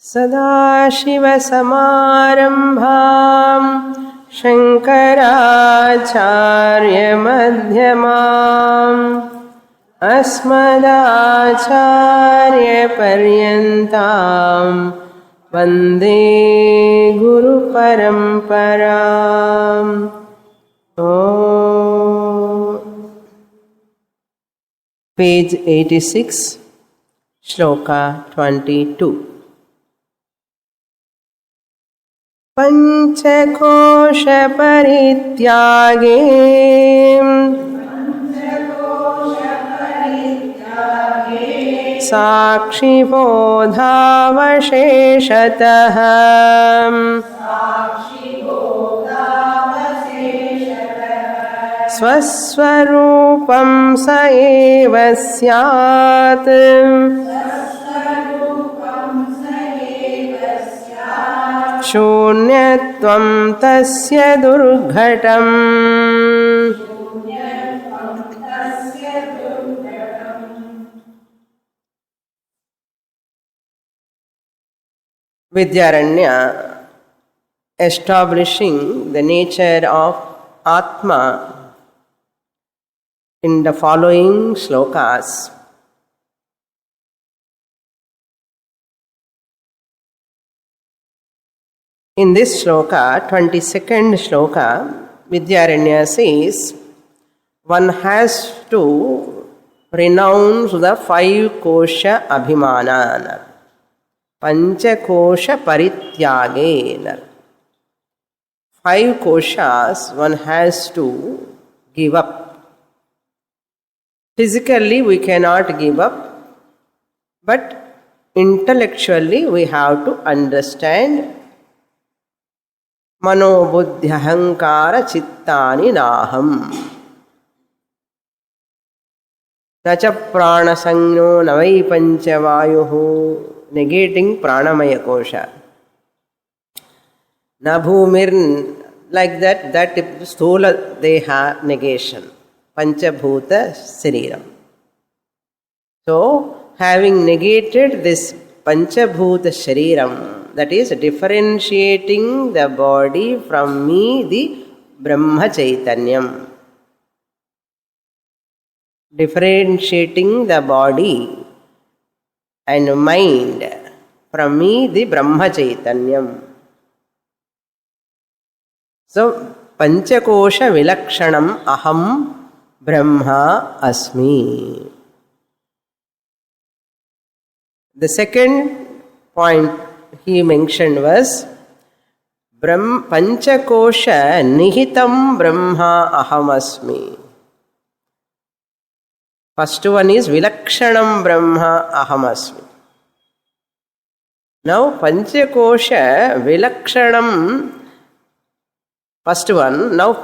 सदाशिवसमारम्भां शङ्कराचार्यमध्यमाम् अस्मदाचार्यपर्यन्तां वन्दे गुरुपरम्पराम्। Page 86, Shloka 22. पंचकोशपरित्यागे साक्षिबोधावशेषतः स्वस्वरूपं स एव स्यात् शून्यत्वं तस्य दुर्घटम्। Vidyaranya establishing the nature of Atma in the following shlokas. In this shloka, 22nd shloka, Vidyaranya says, one has to renounce the 5 kosha abhimanan. Pancha kosha parityage. 5 koshas one has to give up. Physically we cannot give up, but intellectually we have to understand Mano buddhi ahankara chittani naham. Nacha prana sangno navai panchavayuhu. Negating pranamaya kosha. Na bhumir, like that sthola deha negation. Panchabhuta sariram. So, having negated this Panchabhuta shariram, that is differentiating the body from me, the Brahma Chaitanyam. Differentiating the body and mind from me, the Brahma Chaitanyam. So, Panchakosha Vilakshanam Aham Brahma Asmi. The second point he mentioned was Panchakosha Nihitam Brahma Ahamasmi. First one is Vilakshanam Brahma Ahamasmi. Now Panchakosha Vilakshanam, first one. Now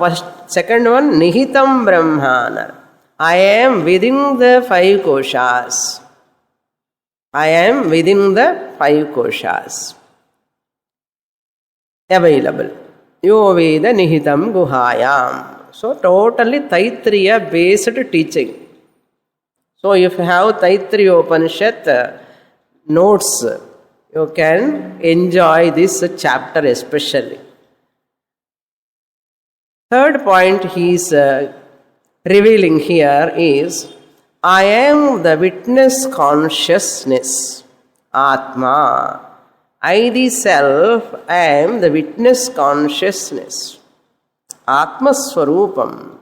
second one, Nihitam Brahmana. I am within the 5 koshas. I am within the 5 koshas. Available. Yo Veda Nihitam Guhayam. So totally Taittiriya based teaching. So if you have Taittiriya Upanishad notes, you can enjoy this chapter especially. Third point he is revealing here is, I am the witness consciousness, Atma. I the self am the witness consciousness, Atma Swarupam.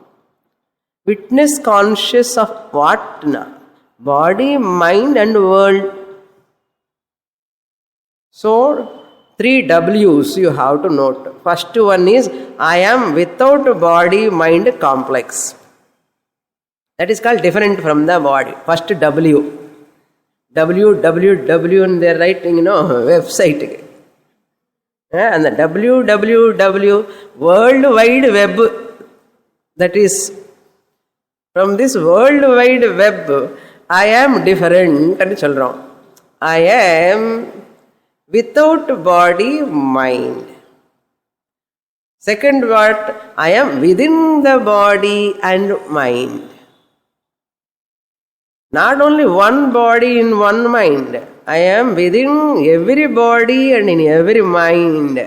Witness conscious of what? Body, mind and world. So, 3 W's you have to note. First one is, I am without body, mind complex. That is called different from the body. First W. www and they are writing, website. And the www, World Wide Web. That is, from this World Wide Web, I am different. I am without body, mind. Second word, I am within the body and mind. Not only one body in one mind, I am within every body and in every mind.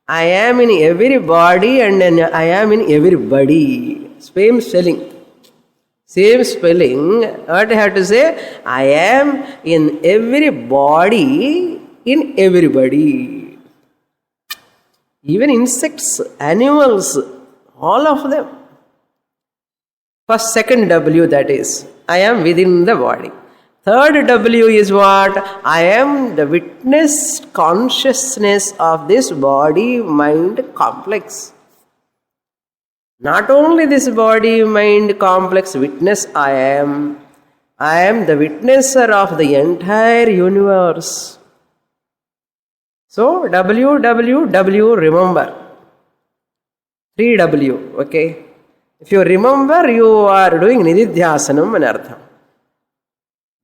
I am in every body and I am in everybody. Same spelling. Same spelling. What I have to say? I am in every body, in everybody. Even insects, animals, all of them. First, second W, that is, I am within the body. Third W is what? I am the witness consciousness of this body-mind complex. Not only this body-mind complex witness I am the witnesser of the entire universe. So, W, remember. 3W, okay? If you remember, you are doing Nididhyasanam and Artham.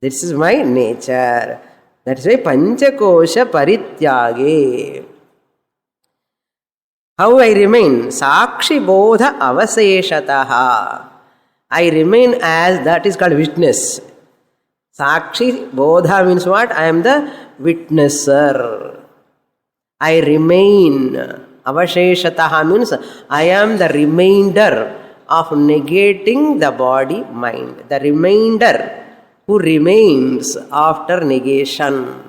This is my nature. That is why Panchakosha Parityage. How I remain? Sakshi Bodha Avaseshataha. I remain as, that is called witness. Sakshi Bodha means what? I am the witnesser. I remain. Avasheshataha means I am the remainder of negating the body mind. The remainder who remains after negation.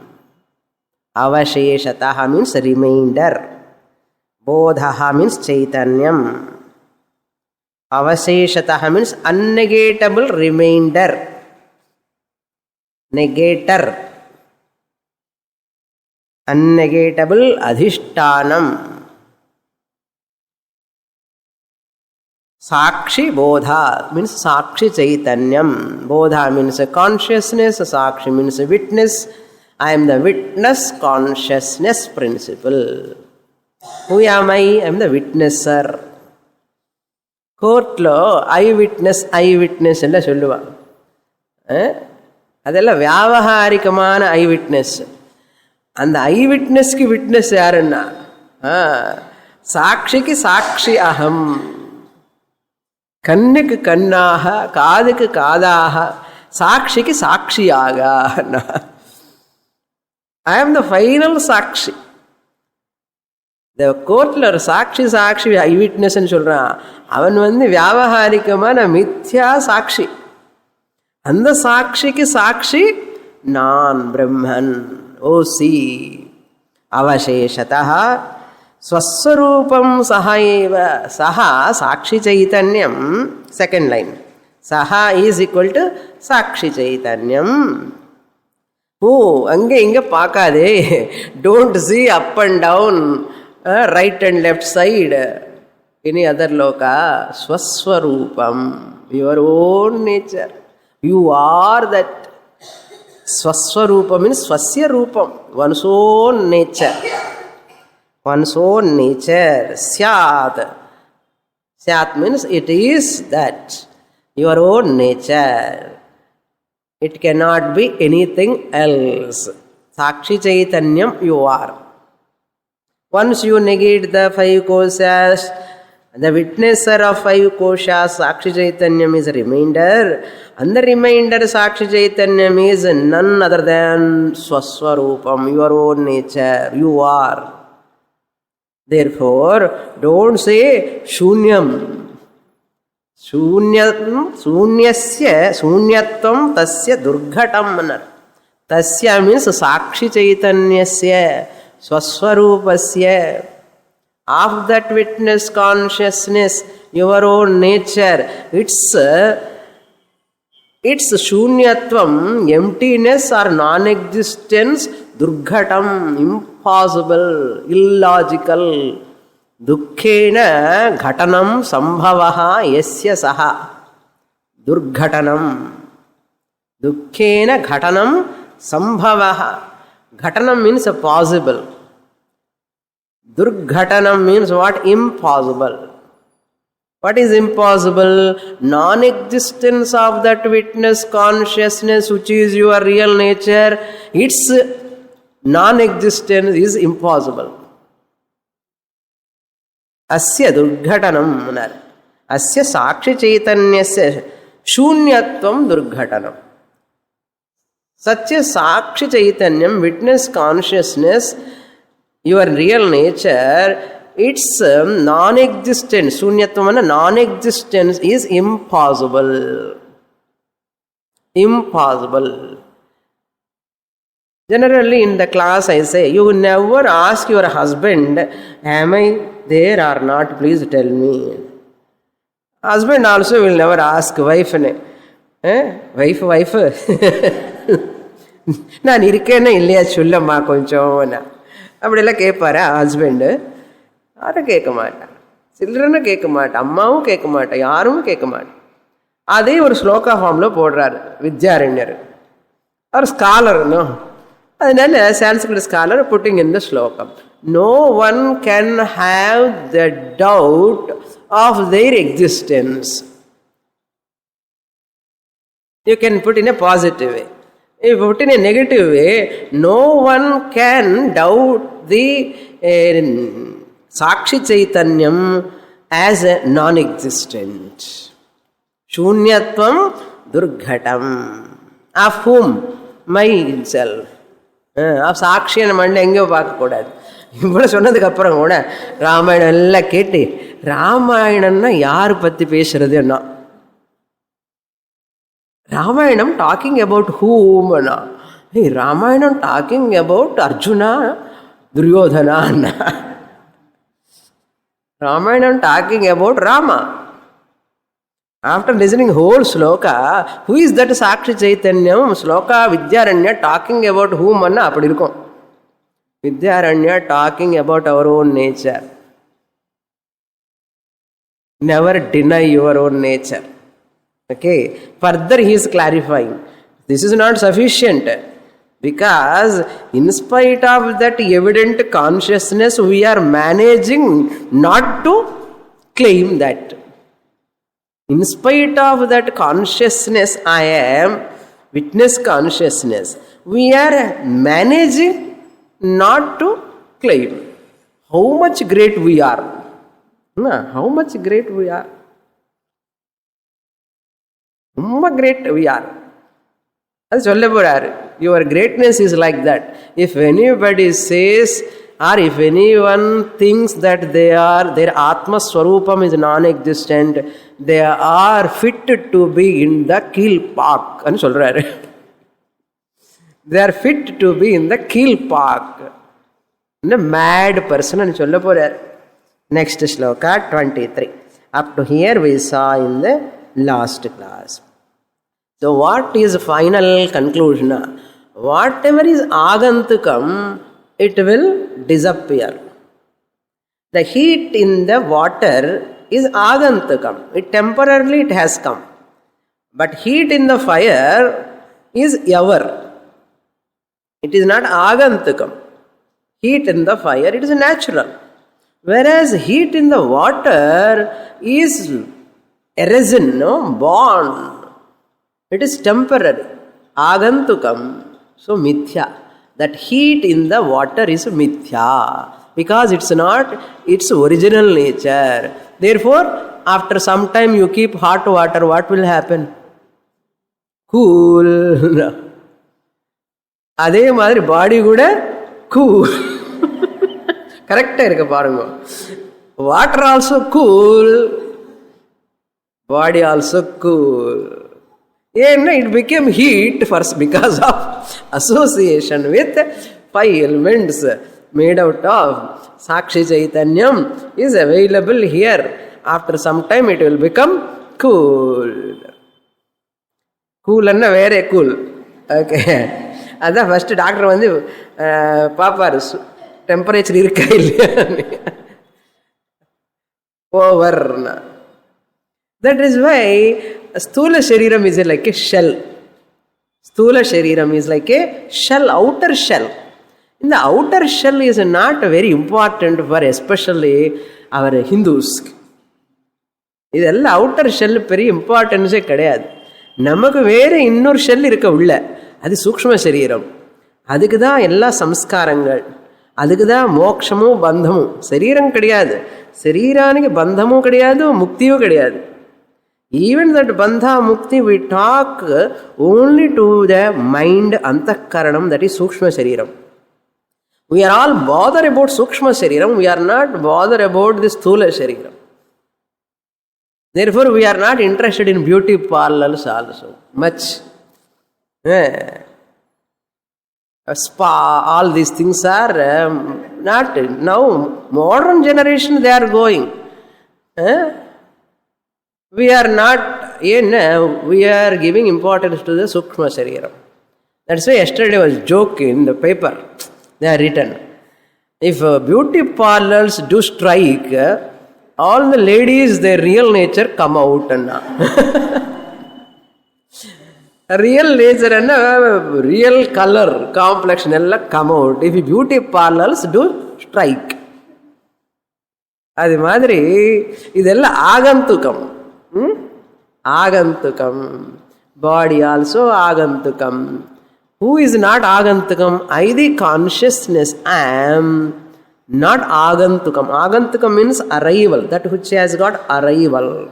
Avasheshataha means remainder. Bodhaha means chaitanyam. Avasheshataha means unnegatable remainder. Negator. Unnegatable adhishtanam. Sakshi Bodha means Sakshi Chaitanyam. Bodha means a consciousness, Sakshi means a witness. I am the witness consciousness principle. Who am I? I am the witnesser. Court-lo I witness ella solluva. Adella vyavaharikamaana I witness. And the I witness ki witness yaranna? Sakshi ki sakshi aham. Kannukku kannaha, kadukku kadaha, sakshiki sakshiyaga. I am the final sakshi. The courtler sakshi eyewitness and சொல்றான். அவன் வியாவகாரிகமான மித்யா சாட்சி. அந்த சாட்சிக்கு சாட்சி நான் பிரம்மன். ஓசி அவசேஷதः ஸ்வஸ்வரூபம் சஹைவ சஹ சாட்சி சைதன்யம். Second line. சஹ இஸ் ஈக்குவல் டு சாட்சி சைதன்யம். ஓ அங்கே இங்கே பார்க்காதே. Don't see up and down, right and left side, any other loka. Swaswarupam, your own nature. You are that. Swaswarupam means swasya rupam, one's own nature. One's own nature. Syat. Syat means it is that. Your own nature. It cannot be anything else. Sakshi Chaitanyam you are. Once you negate the five koshas, the witnesser of five koshas, Sakshi Chaitanyam is a remainder. And the remainder Sakshi Chaitanyam is none other than Swaswarupam, your own nature. You are. Therefore, don't say Shunyam. Sunyatvam tasya durghatam. Tasya means Sakshi Chaitanyasya. Swaswarupasya, of that witness consciousness, your own nature, its shunyatvam, emptiness or non-existence, durghatam, impossible, illogical. Dukkhena ghatanam sambhavaha yasya saha. Durghatanam. Dukkhena ghatanam sambhavaha. Ghatanam means possible. Durghatanam means what? Impossible. What is impossible? Non-existence of that witness consciousness which is your real nature, its non-existence is impossible. Asya durghatanam. Asya sakshi chaitanyasya shunyatvam durghatanam. Such a Sakshi Chaitanyam, witness consciousness, your real nature, its non-existence, Shunyatvam, non-existence is impossible. Impossible. Generally in the class I say, you never ask your husband, am I there or not? Please tell me. Husband also will never ask wife. Wife. நான் இருக்கேன்னா இல்லையா சொல்லம்மா கொஞ்சம் அப்படியெல்லாம் கேட்பாரா husband? யாரும் கேட்க மாட்டான், சில்ட்ரனும் கேட்க மாட்டான், அம்மாவும் கேட்க மாட்டான், யாரும் கேட்க மாட்டான். அதே ஒரு ஸ்லோகா ஃபார்மில் போடுறாரு வித்யாரண்யர். அவர் ஸ்காலர்னோ, அதனால Sanskrit scholar putting in the ஸ்லோகம். No one can have the doubt of their existence. You can put in a positive way. If you put in a negative way, no one can doubt the Sakshi Chaitanyam as a non-existent. Shunyatvam Durghatam. Of whom? Myself. Of Sakshi நம்ம எங்கேயோ பார்க்கக்கூடாது. இவ்வளோ சொன்னதுக்கு அப்புறம் கூட ராமாயணம் எல்லாம் கேட்டு, ராமாயணம்னா யார் பற்றி பேசுறதுன்னா, ராமாயணம் டாக்கிங் அபவுட் ஹூம்னா, Ramayanam talking about Arjuna Duryodhana, Ramayanam talking about Rama. After listening whole sloka, who is that Sakshi Chaitanyam? Sloka Vidyaranya talking about whom? Anna அப்படி இருக்கும். Vidyaranya talking about our own nature. Never deny your own nature. Okay. Further he is clarifying. This is not sufficient. Because in spite of that evident consciousness, we are managing not to claim that. In spite of that consciousness, I am, witness consciousness, we are managing not to claim. How much great we are. How much great we are. How great we are. That's all about. Your greatness is like that. If anybody says, or if anyone thinks that their Atma Swarupam is non-existent, they are fit to be in the kill park. They are fit to be in the kill park. A mad person. Next shloka 23. Up to here we saw in the last class. So what is final conclusion? Whatever is agantukam, it will disappear. The heat in the water is agantukam. It temporarily it has come. But heat in the fire is ever. It is not agantukam. Heat in the fire, it is natural. Whereas heat in the water is arisen, born. It is temporary. Agantukam. So mithya. That heat in the water is mithya. Because it's not its original nature. Therefore, after some time you keep hot water, what will happen? Cool. அதே மாதிரி பாடி கூட cool. கரெக்டாக இருக்க பாருங்க. Water also cool, பாடி also cool. ஏன்னா it became heat first because of association with 5 elements made out of Sakshi Chaitanyam is available here. After some time it will become cool. Cool anna வேற cool. Okay. அதான் first doctor வந்து பார்ப்பாரு temperature இருக்கா இல்லையா. ஓவர்னா. That is why Sthula Shariram is like a shell. Sthula Shariram is like a shell, outer shell. In the outer shell is not very important for especially our Hindus. இதெல்லாம் outer shell பெரிய இம்பார்ட்டன்ஸே கிடையாது. நமக்கு வேறு இன்னொரு shell இருக்க உள்ள, அது சூக்ஷ்ம சரீரம். அதுக்கு தான் எல்லா சம்ஸ்காரங்கள், அதுக்கு தான் மோட்சமும் பந்தமும். சரீரம் கிடையாது, சரீரானிக்கு பந்தமும் கிடையாது, முக்தியும் கிடையாது. Even that bandha mukti we talk only to the mind antakaranam, that is sukshma shariram. We are all bothered about sukshma shariram, we are not bothered about this sthula shariram. Therefore we are not interested in beauty parlors also much. Spa, all these things are not now. Modern generation they are going. We are not we are giving importance to the sukshma shariram. That's why yesterday was joke in the paper. They are written. If beauty parlors do strike, all the ladies, their real nature come out. Real nature and real color, complexion come out. If beauty parlors do strike. Adi madri, idella agantukam. Agantukam. Body also agantukam. Who is not agantukam? I, the consciousness, am not agantukam. Agantukam means arrival, that which has got arrival.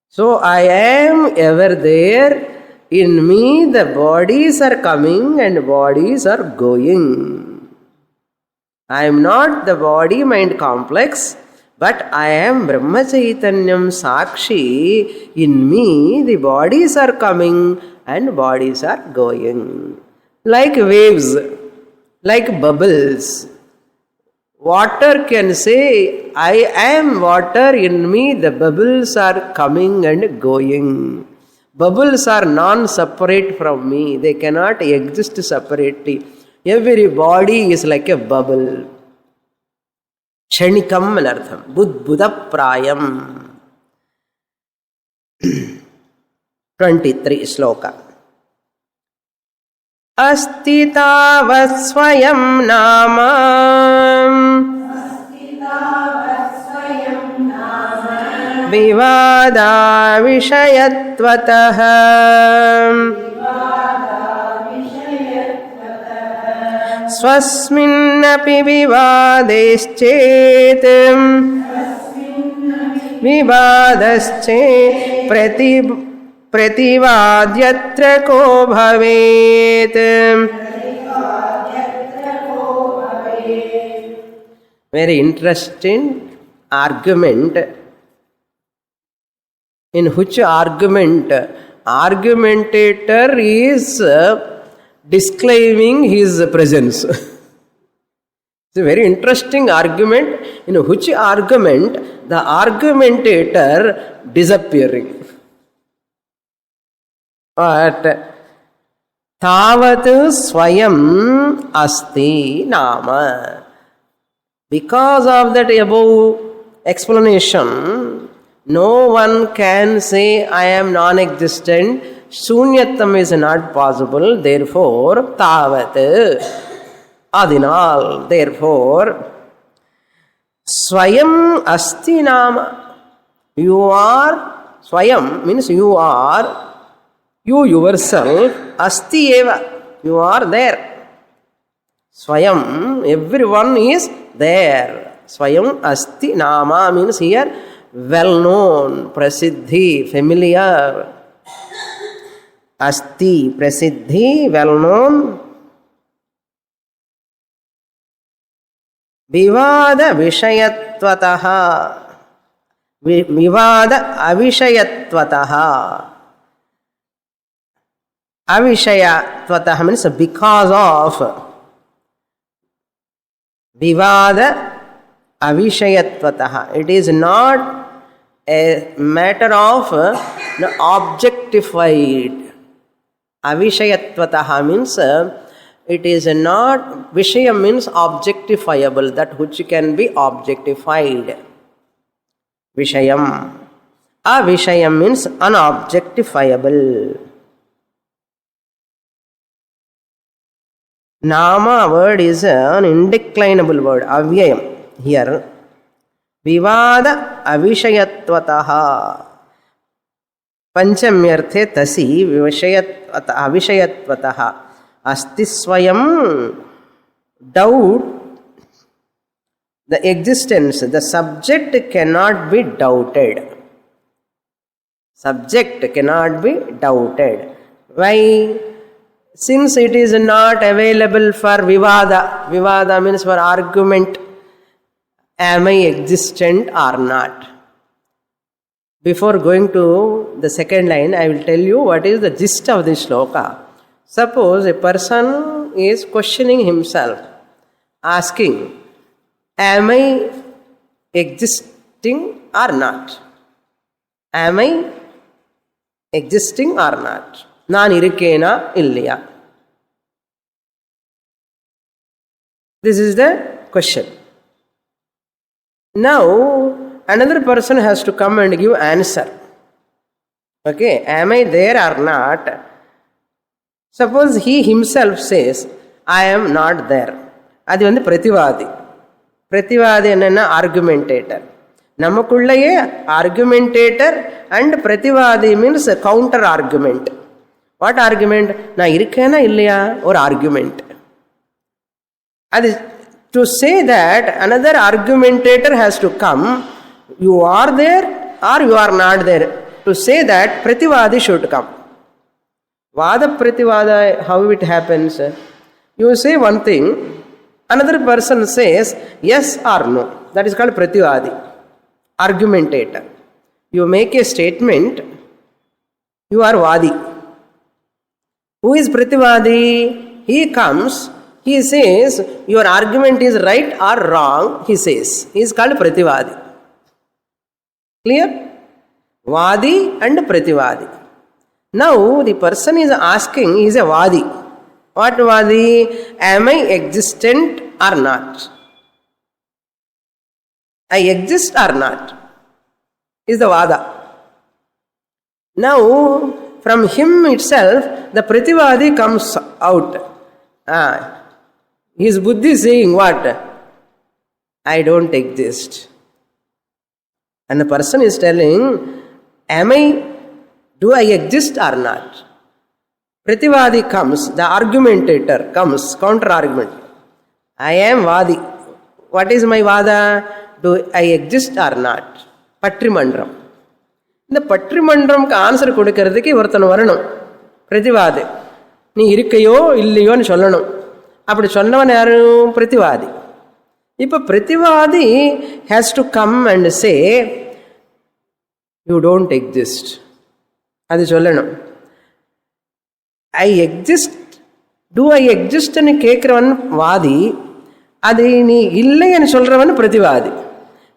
So I am ever there. In me the bodies are coming and bodies are going. I am not the body-mind complex, but I am Brahma Chaitanyam Sakshi. In me the bodies are coming and bodies are going. Like waves, like bubbles. Water can say, I am water, in me the bubbles are coming and going. Bubbles are non-separate from me. They cannot exist separately. Every body is like a bubble. Kshanikam anartham. Budbuddha prayam. 23 sloka. Asti tavat swayam nama. Vivada vishayatvatah. Swasminnapi vivadeschet. Vivadasche prativadyatra ko bhavet. Very interesting argument. In which argumentator is disclaiming his presence. It's a very interesting argument, in which argument the argumentator disappearing. But tavat swayam asti nama. Because of that above explanation, no one can say I am non-existent. Shunyatam is not possible. Therefore, tavat adinal. Therefore, swayam asti nama. You are, swayam means you are, you yourself, asti eva. You are there. Swayam, everyone is there. Swayam asti nama means here well known, prasiddhi, familiar. Asti, prasiddhi, well known. Vivada vishayatvatah. Vivada avishayatvatah. Avishayatvatah means because of. Vivada avishayatvatah. It is not a matter of objectified. Avishayatvatah means it is not, Vishayam means objectifiable, that which can be objectified. Vishayam. Avishayam means unobjectifiable. Nama word is an indeclinable word, avyayam. Here, Vivada avishayatvatah. Panchamyarthe tasi avishayatvatah. Asti swayam, doubt, the existence, the subject cannot be doubted. Subject cannot be doubted. Why? Since it is not available for vivada. Vivada means for argument. Am I existent or not? Before going to the second line, I will tell you what is the gist of this shloka. Suppose a person is questioning himself, asking, am I existing or not? Am I existing or not? Naan irukkena illaya? This is the question. Now, another person has to come and give answer. Okay, am I there or not? Suppose he himself says, I am not there. அது வந்து பிரதிவாதி. பிரதிவாதி என்னன்னா argumentator. நமக்குள்ளேயே argumentator and பிரதிவாதி means counter argument. What argument? நான் இருக்கேனா இல்லையா ஒரு ஆர்குமெண்ட். அது to say that another argumentator has to come, you are there or you are not there. To say that prativadi should come. Vada prativada, how it happens? You say one thing, another person says yes or no. That is called prativadi, argumentator. You make a statement, you are vadi. Who is prativadi? He comes, he says your argument is right or wrong. He says he is called prativadi. Clear? Vadi and prativadi. Now the person is asking, he is a vadi. What vadi? Am I existent or not? I exist or not? Is the vada. Now from him itself the prativadi comes out. His buddhi is saying what? I don't exist. And the person is telling, do I exist or not? Prativadi comes, the argumentator comes, counter argument. I am vadi. What is my vada? Do I exist or not? Patrimandram. இந்த பற்றிமன்றம்க்கு answer கொடுக்கறதுக்கு ஒருத்தன் வரணும். பிரதிவாதி நீ இருக்கையோ இல்லையோன்னு சொல்லணும். அப்படி சொன்னவன் யாரும்? பிரதிவாதி. இப்போ பிரதிவாதி has to come and say you don't exist. அது சொல்லணும். ஐ எக்ஸிஸ்ட், டூ ஐ எக்ஸிஸ்ட்னு கேட்குறவன் வாதி. அது நீ இல்லைன்னு சொல்கிறவன் பிரதிவாதி.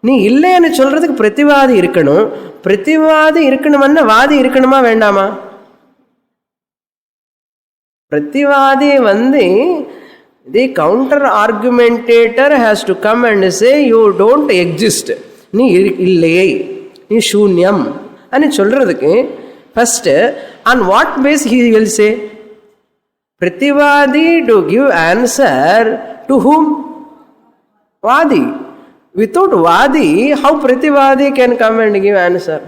நீ இல்லைன்னு சொல்கிறதுக்கு பிரதிவாதி இருக்கணும். பிரதிவாதி இருக்கணும்னா வாதி இருக்கணுமா வேண்டாமா? பிரதிவாதி வந்து the counter argumentator has to come and say you don't exist. நீ இல்லையே, நீ சூன்யம் అని சொல்றதுக்கு first on what base he will say? Prativadi to give answer to whom? Vadi. Without Vadi, how Prativadi can come and give answer?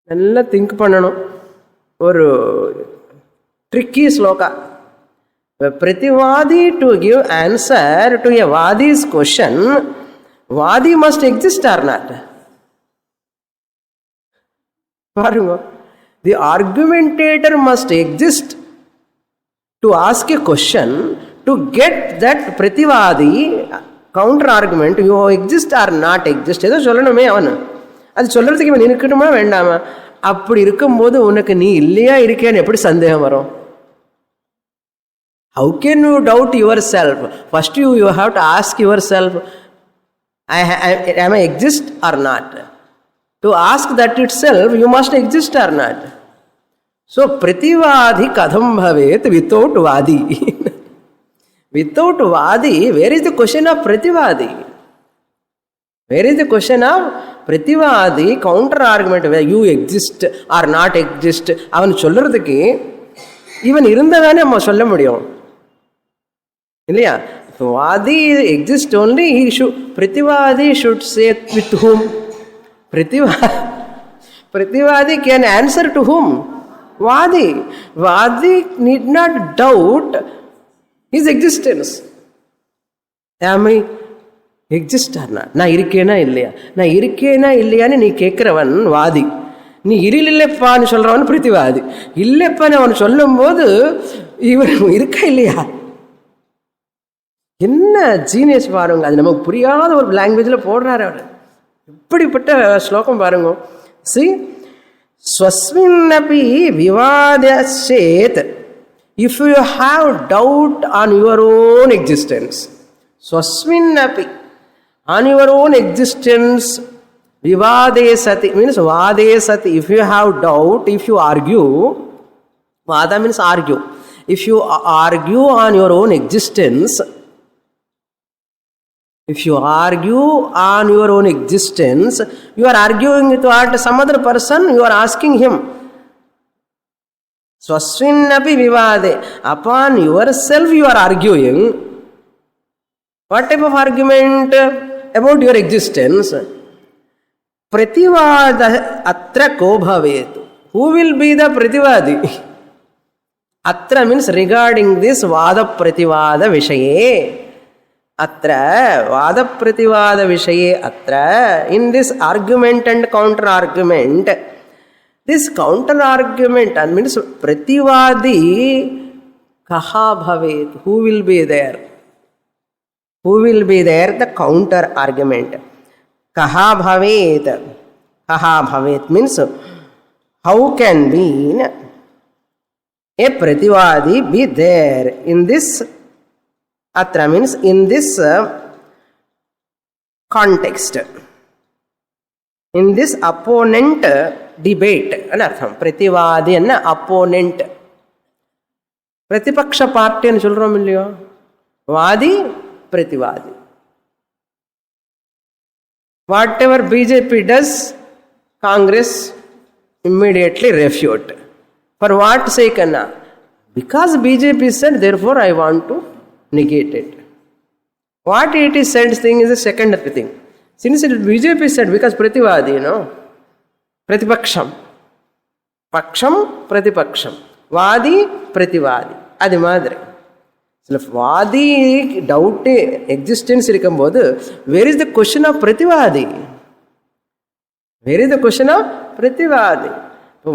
நல்லா think பண்ணணும். ஒரு tricky sloka. Prativadi to give answer to a Vadi's question, Vadi must exist or not? The argumentator must exist to ask a question to get that Prativadi counter argument, you exist or not exist. ஏதோ சொல்லணுமே அவனு. அது சொல்றதுக்கு இவன் இருக்கணுமா வேண்டாமா? அப்படி இருக்கும்போது உனக்கு நீ இல்லையா இருக்கியான்னு எப்படி சந்தேகம் வரும்? How can you doubt yourself? First you have to ask yourself, am I exist or not? To ask that itself, you must exist or not. So, prativadi kadham bhavet without vadi. Without vadi, where is the question of prativadi? Where is the question of prativadi, counter argument, where you exist or not exist? அவன் சொல்றதுக்கு இவன் இருந்தாதானே நம்ம சொல்ல முடியும் இல்லையா? Vadi exists only, he should, Prativadi should say with whom? Prativadi can answer to whom? Vadi. Vadi need not doubt his existence. Am I exist or not. நான் இருக்கேனா இல்லையா, நான் இருக்கேனா இல்லையான்னு நீ கேட்குறவன் வாதி. நீ இல்லைப்பான்னு சொல்கிறவன் பிரதிவாதி. இல்லைப்பான்னு அவன் சொல்லும்போது இவன் இருக்கா இல்லையா, என்ன ஜீனியஸ் பாருங்க. அது நமக்கு புரியாத ஒரு லாங்குவேஜில் போடுறாரு அவர். இப்படிப்பட்ட ஸ்லோகம் பாருங்க. சி ஸ்வஸ்மின்னபி விவாதேத் if you have doubt on your own existence. ஸ்வஸ்மின்னபி on your own existence, vivade sati means vade sati. If you have doubt, if you argue, vada means argue. If you argue on your own existence, if you argue on your own existence, you are arguing with what? Some other person, you are asking him. Swasvinnapi vivade, upon yourself you are arguing. What type of argument? About your existence. Prativada atra ko bhavet. Who will be the prativadi? Atra means regarding this vada prativada vishaye. Atra vada prativada vishaye atra. In this argument and counter argument, this counter argument means prativadi kaha bhavet. Who will be there? Who will be there? The counter argument. Kaha bhavet. Kaha bhavet means how can be a prativadi be there in this. Atra means in this context, in this opponent debate. Anartham prativadi anna opponent. Pratipaksha party nu solrom illaya, vadi prativadi. Whatever BJP does, Congress immediately refute. For what sake? Because BJP said, therefore I want to negate it. What it is said thing is a secondary thing. Since it BJP said, because prativadi, pratipaksham. Paksham, pratipaksham. Vadi, prativadi. Adi madri. வாதி doubt existence இருக்கும்போது where is the question of பிரதிவாதி? Where is the question of பிரதிவாதி?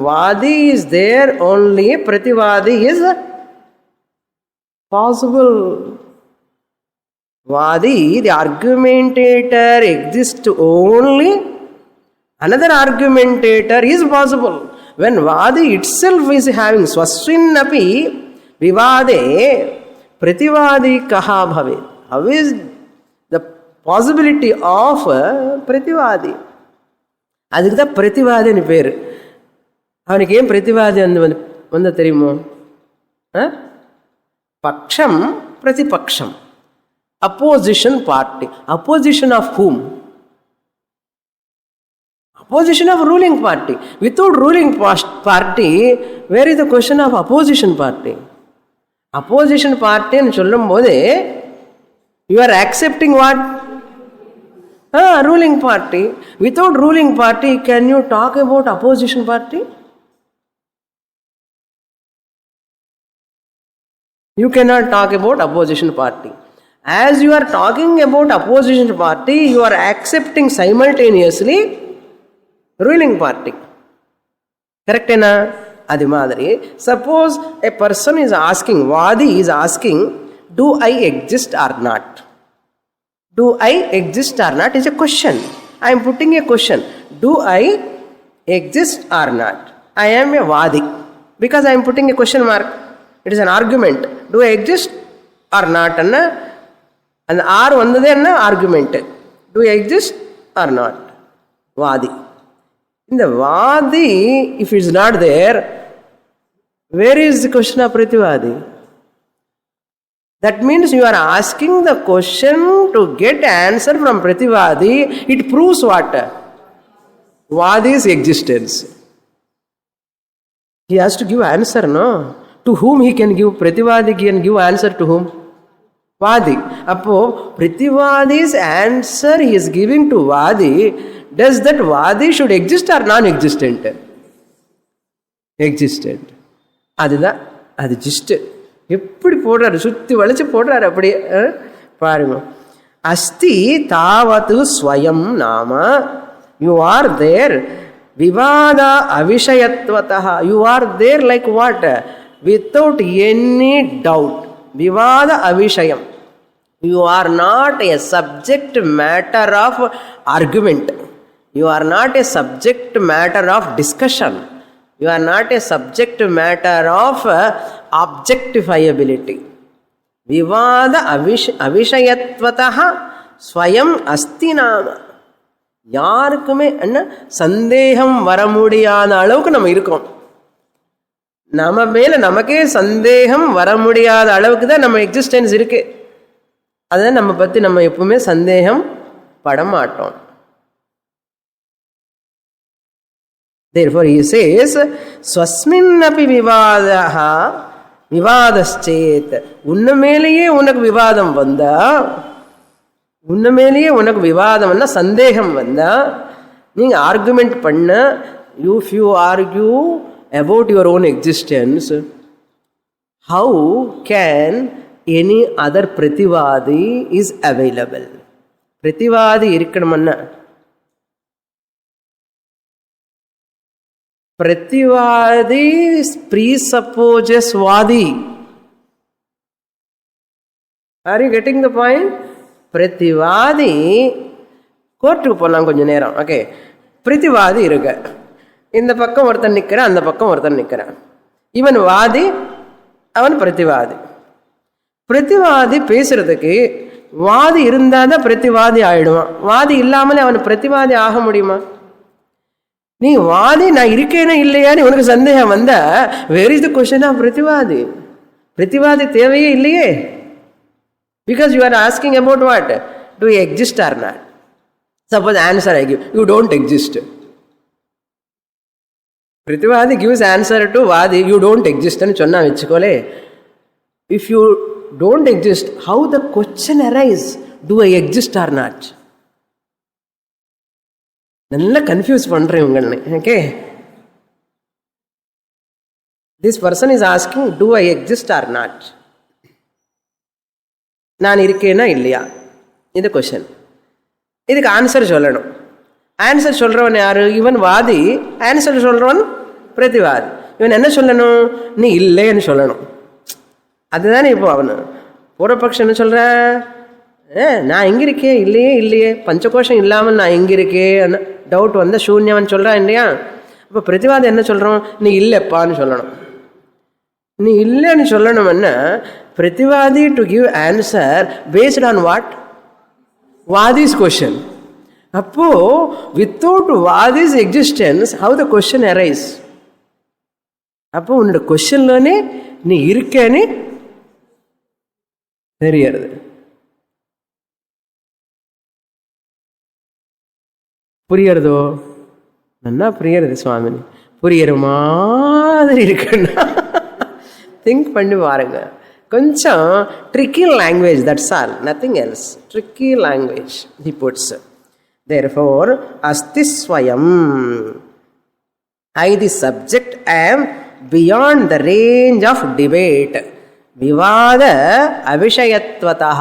வாதி is there only, பிரதிவாதி is possible. வாதி, the argumentator exist only, another argumentator is possible. When Vadi itself is having swasvinnapi vivade prativadi kaha bhavet. How is the possibility of prativadi? அதுக்கு தான் பிரதிவாதின்னு பேர். அவனுக்கு ஏன் பிரதிவாதி வந்து தெரியுமோ? பக்ஷம் பிரதிபக்ஷம், opposition party. Opposition of whom? Opposition of ruling party. Without ruling party, where is the question of opposition party? Opposition party nu sollum bode you are accepting what? Ruling party. Without ruling party, can you talk about opposition party? You cannot talk about opposition party. As you are talking about opposition party, you are accepting simultaneously ruling party. Correct na? Adi madri. Suppose a person is asking, Vadi is asking, do I exist or not? Do I exist or not is a question. I am putting a question. Do I exist or not? I am a Vadi. Because I am putting a question mark. It is an argument. Do I exist or not? And R vandade anna argument. Do I exist or not? Vadi. In the Vadi, if it is not there, where is the question of Prativadi? That means you are asking the question to get answer from Prativadi. It proves what? Vadi's existence. He has to give answer, no? To whom he can give? Prativadi can give answer to whom? Vadi. Appo, Prativadi's answer he is giving to Vadi. Does that Vadi should exist or non-existent? Existent. அதுதான் அது gist. எப்படி போடுறாரு, சுற்றி வளைச்சு போடுறாரு அப்படியே பாருங்க. asti tavatu swayam nama. You are there vivada avishayatvatah. You are there like what? Without any doubt. Vivada avishayam. You are not a subject matter of argument. You are not a subject matter of discussion. You are not a subject matter of objectifiability. Vivada avishayatvatah swayam asti nama. யாருக்குமே என்ன சந்தேகம் வர முடியாத அளவுக்கு நம்ம இருக்கோம். நம்ம மேல நமக்கே சந்தேகம் வர முடியாத அளவுக்கு தான் நம்ம எக்ஸிஸ்டன்ஸ் இருக்கு. அதான் நம்ம பத்தி நம்ம எப்பவுமே சந்தேகம் பட மாட்டோம். Therefore he says swasminnapi vivadaha விவாதச்சேத். உன்ன மேலேயே உனக்கு விவாதம் வந்தா, உன்ன மேலேயே உனக்கு விவாதம்னா சந்தேகம் வந்தா, நீங்க ஆர்குமெண்ட் பண்ண, if you argue about your own existence, how can any other prativadi is available? பிரதிவாதி இருக்கணும்னா, பிரதிவாதி presupposes வாதி. Are you getting the point? பிரதிவாதி கோர்ட்டுக்கு போகலாம் கொஞ்ச நேரம். ஓகே, பிரதிவாதி இருக்க, இந்த பக்கம் ஒருத்தன் நிற்கிறான், அந்த பக்கம் ஒருத்தன் நிற்கிறான். இவன் வாதி, அவன் பிரதிவாதி. பிரதிவாதி பேசுறதுக்கு வாதி இருந்தால் தான் பிரதிவாதி ஆயிடுவான். வாதி இல்லாமலே அவன் பிரதிவாதி ஆக முடியுமா? நீ வாதி நான் இருக்கேனா இல்லையான்னு உனக்கு சந்தேகம் வந்தா, where is the question of பிரதிவாதி? பிரதிவாதி தேவையே இல்லையே. Because you are asking about what? Do you exist or not? Suppose answer I give, you don't exist. Prativadi gives answer to Vadi, you don't exist and chonna vechikole. If you don't exist, how the question arise? Do I exist or not? Nalla confuse pandren ungalne. Okay? This person is asking, do I exist or not? நான் இருக்கேனா இல்லையா, இந்த question. இதுக்கு answer சொல்லணும். Answer சொல்றவன் யாரு? இவன் வாதி. ஆன்சர் சொல்றவன் பிரதிவாதி. இவன் என்ன சொல்லணும்? நீ இல்லைன்னு சொல்லணும். அதுதானே இப்போ அவனு பூர்வபக்ஷம் என்ன சொல்ற? நான் எங்க இருக்கேன், இல்லையே இல்லையே, பஞ்சகோஷம் இல்லாமல் நான் எங்க இருக்கேன் டவுட் வந்த சூன்யவன் சொல்றான் இல்லையா? அப்போ பிரதிவாதி என்ன சொல்றோம்? நீ இல்லைப்பான்னு சொல்லணும். நீ இல்லைன்னு சொல்லணும்னா பிரதிவாதி to give answer based on what? வாதிஸ் கொஸ்டின். அப்போ வித்தவுட் வாதிஸ் existence how the question arise? அப்போ உன்னோட கொஸ்டின்லனே நீ இருக்கேன்னு தெரியறது. புரியறதோ? நல்லா புரியறது சுவாமினி. புரியற மாதிரி இருக்குன்னா திங்க் பண்ணி பாருங்க. கொஞ்சம் tricky language, that's all, nothing else. Tricky language he puts. Therefore asti swayam, I the subject am beyond the range of debate. Vivada avishayatvatah,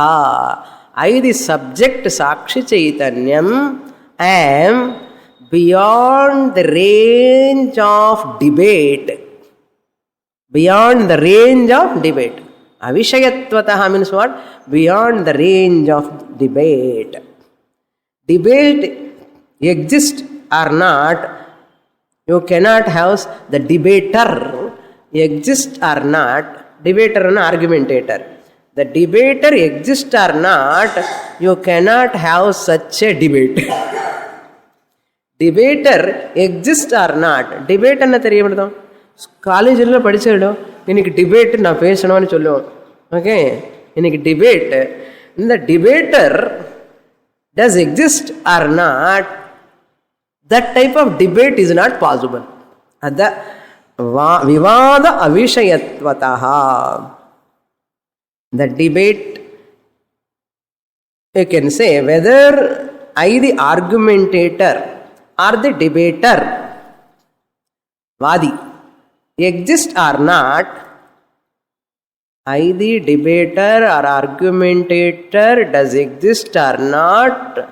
I the subject sakshi chaitanyam am beyond the range of debate. Beyond the range of debate. Avishayatvatah means what? Beyond the range of debate. Debate exists or not, you cannot have the debater exist or not. Debater and argumentator. The debater exists or not, you cannot have such a debate. Debater exists or not. Debate என்ன தெரியப்படுதோ? காலேஜில் படிச்சிடும், இன்னைக்கு debate நான் பேசணும்னு சொல்லுவோம். Okay, இன்னைக்கு debate. இந்த debater does exist or not, that type of debate is not possible. Adha vivada avishayatvatah. The debate, you can say whether I the argumentator or the debater, vadi, exist or not, either debater or argumentator does exist or not,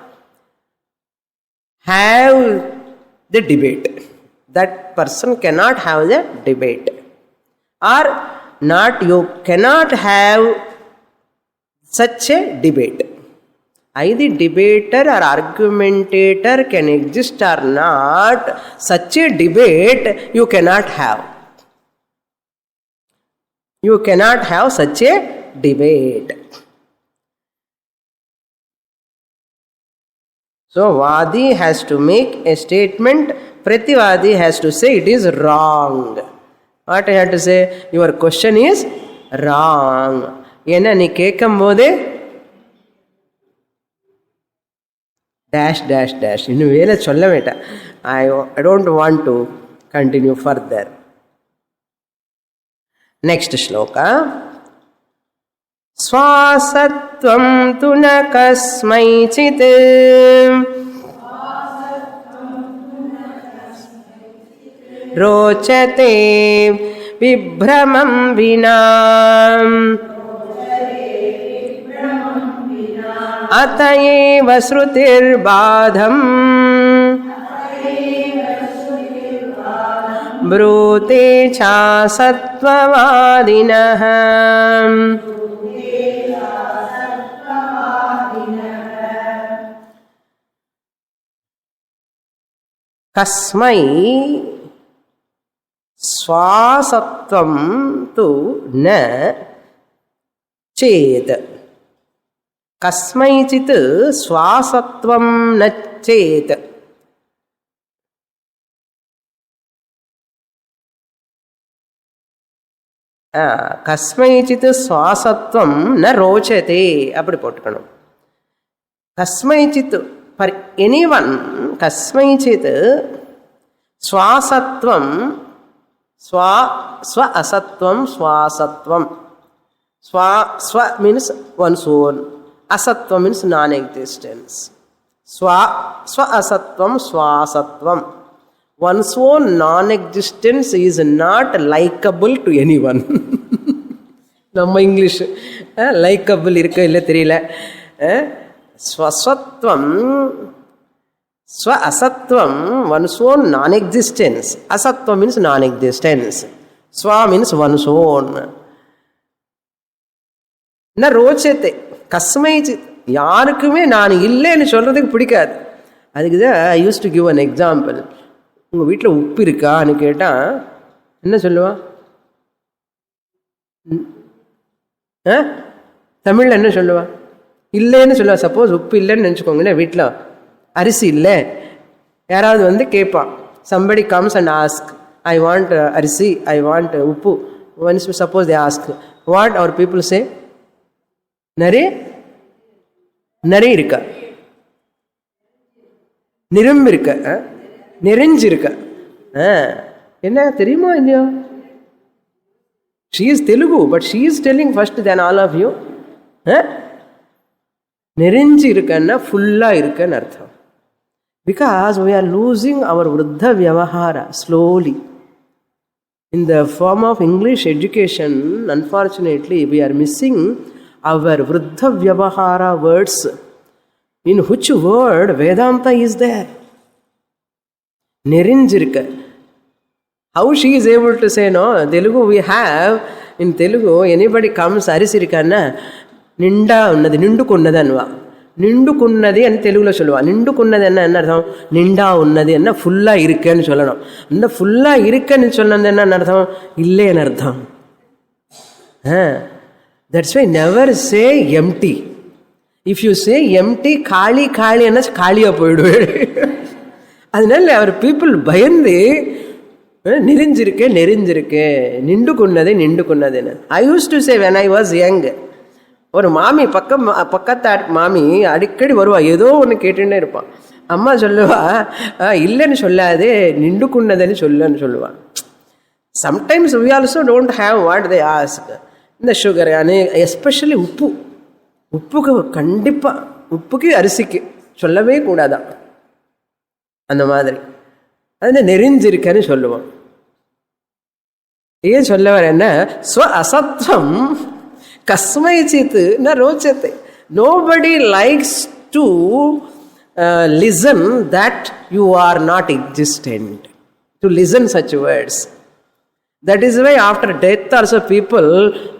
have the debate. That person cannot have the debate. Or not, you cannot have such a debate. Either debater or argumentator can exist or not, such a debate you cannot have. You cannot have such a debate. So Vadi has to make a statement, Prativadi has to say it is wrong. What I have to say? Your question is wrong. Enna nee kekkumbodhe dash dash dash. Innu vela sollaveta. I don't want to continue further. Next shloka. Swasatvam tu na kasmaichit rochate vibhramam vinam atayeva srutir badham brute cha sattvavadinah kasmai swasatvam tu na ched. Kasmaichit swasatvam na ched. Kasmaichit swasatvam na rochate. அப்படி போட்டுக்கணும். Kasmaichit, for anyone, kasmaichit swasatvam, swa asatvam, swasatvam. Swa means one's own. Asatvam means non-existence. Swa asatvam, swasatvam. One's own non-existence is not likable to anyone. நம்ம English likeable இருக்க இல்லை தெரியல. ஸ்வசத்வம் ஸ்வ அசத்வம், one's own non-existence. Asatvam means non-existence. Swa means one's own. ந ரோச்சத்தை கஸ்மைச்சு, யாருக்குமே நான் இல்லைன்னு சொல்கிறதுக்கு பிடிக்காது. அதுக்கு தான் I use to give an example. உங்கள் வீட்டில் உப்பு இருக்கான்னு கேட்டால் என்ன சொல்லுவான்? தமிழில் என்ன சொல்லுவான்? இல்லைன்னு சொல்லுவான். சப்போஸ் உப்பு இல்லைன்னு நினச்சிக்கோங்களேன், வீட்டில் அரிசி இல்லை, யாராவது வந்து கேட்பான். somebody comes and ask, I want அரிசி, I want உப்பு. Once suppose they ask, what our people say? நிறைய இருக்க, நிரம்பி இருக்க, நிறைஞ்சிருக்க. என்ன தெரியுமா இல்லையா? She is Telugu, but she is telling first than all of you. நிறைஞ்சி இருக்கன்னா ஃபுல்லா இருக்குன்னு அர்த்தம். Because we are losing our Vriddha Vyavahara slowly. In the form of English education, unfortunately, we are missing our Vriddha Vyavahara words. In which word Vedanta is there? Nerinjirka. How she is able to say, no, Telugu we have, in Telugu, anybody comes, arisirikanna, ninda unnadi, nindukunnadi anva. Nindukunnadi and Telugu solluva. Nindukunnadi enna artham? Ninda unnadi enna fulla irukku sollanum. And fulla irukku sollanadu enna artham? Ille enna artham. That's why never say empty. If you say empty, khali enna khaliya poiduve. அதனால அவர் people பயந்து நெறிஞ்சிருக்கே நிண்டுக்குன்னதுன்னு. I use to say when I was young. ஒரு மாமி பக்கத்து மாமி அடிக்கடி வருவா, ஏதோ ஒன்று கேட்டுன்னே இருப்பான். அம்மா சொல்லுவா, இல்லைன்னு சொல்லாதே, நிண்டுக்குன்னதுன்னு சொல்லுன்னு சொல்லுவான். Sometimes we also don't have what they ask. இந்த சுகர், எஸ்பெஷலி உப்புக்கு கண்டிப்பாக, உப்புக்கு அரிசிக்கு சொல்லவே கூடாதான். அந்த மாதிரி அது நெறிஞ்சிருக்கன்னு சொல்லுவோம். ஏன் சொல்ல வர என்ன? ஸ்வ அசத்வம் Kasmaichit na rochate. Nobody likes to listen that you are not existent. To listen such words. That is why after death also people,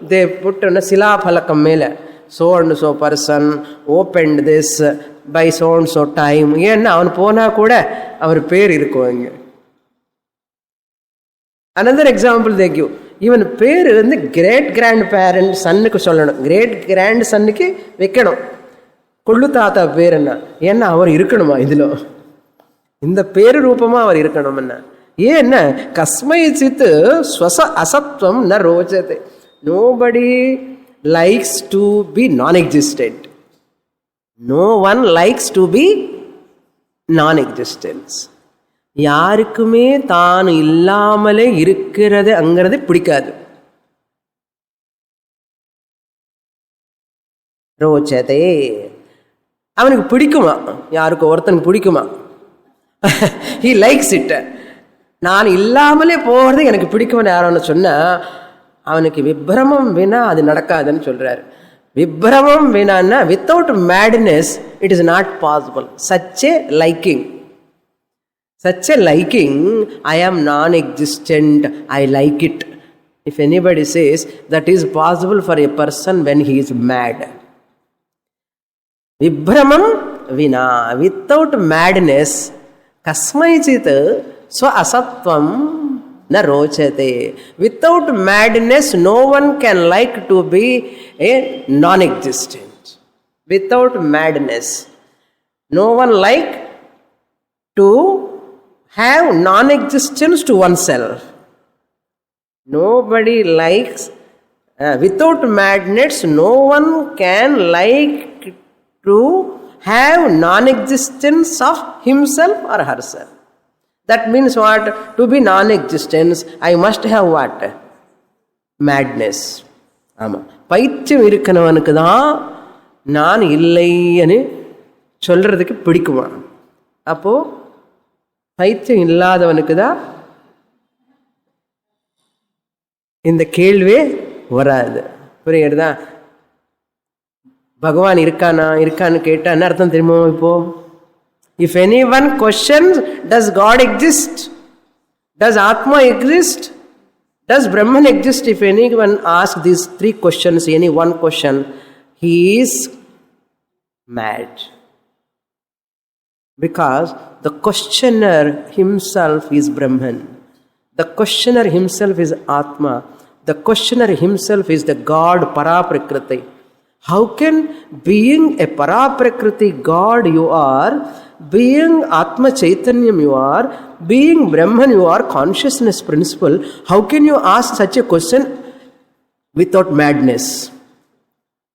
they put on a sila phalakam mele. So and so person opened this by so and so time. Yenna avan pona kuda our per irukku. Another example they give. Even பேர் வந்து great grand parent சன்னுக்கு சொல்லணும், great grand சன்னுக்கு வைக்கணும். கொள்ளு தாத்தா பேர் என்ன, ஏன்னா அவர் இருக்கணுமா இதில், இந்த பேரு ரூபமாக அவர் இருக்கணும்னா. ஏன்னா கஸ்மை சித்து ஸ்வச அசத்வம் ந ரோச்சது. Nobody likes to be non existent. No one likes to be non existence. யாருக்குமே தான் இல்லாமலே இருக்கிறது அங்கிறது பிடிக்காது. ரோச்சதே அவனுக்கு பிடிக்குமா, யாருக்கு ஒருத்தனுக்கு பிடிக்குமா, ஹி லைக்ஸ் இட். நான் இல்லாமலே போகிறது எனக்கு பிடிக்கும்னு யாரோன்னு சொன்னா அவனுக்கு விப்ரமம் வினா அது நடக்காதுன்னு சொல்றாரு. விப்ரமம் வினான்னா without madness it is not possible. Such a liking, such a liking, I am non-existent, I like it. If anybody says that is possible for a person when he is mad. Vibramam vina, without madness, kasmaichit swa asatvam na rochate. Without madness, no one can like to be a non-existent. Without madness, no one like to have non-existence to oneself. Nobody likes, without madness, no one can like to have non-existence of himself or herself. That means what? To be non-existence, I must have what? Madness. ஆமாம், பைத்தியம் இருக்கிறவனுக்கு தான் நான் இல்லைன்னு சொல்றதுக்கு பிடிக்குமா. அப்போது பைத்தியம் இல்லாதவனுக்கு தான் இந்த கேள்வியே வராது. புரியுறதா? பகவான் இருக்கானா இருக்கான்னு கேட்டா என்ன அர்த்தம் தெரியுமோ? இப்போ if any one questions does God exist, does ஆத்மா exist, does Brahman exist, if any one ask these 3 questions, any one question, he is mad. Because the questioner himself is Brahman. The questioner himself is Atma. The questioner himself is the God Paraprakriti. How can being a Paraprakriti God you are, being Atma Chaitanyam you are, being Brahman you are, consciousness principle, how can you ask such a question without madness?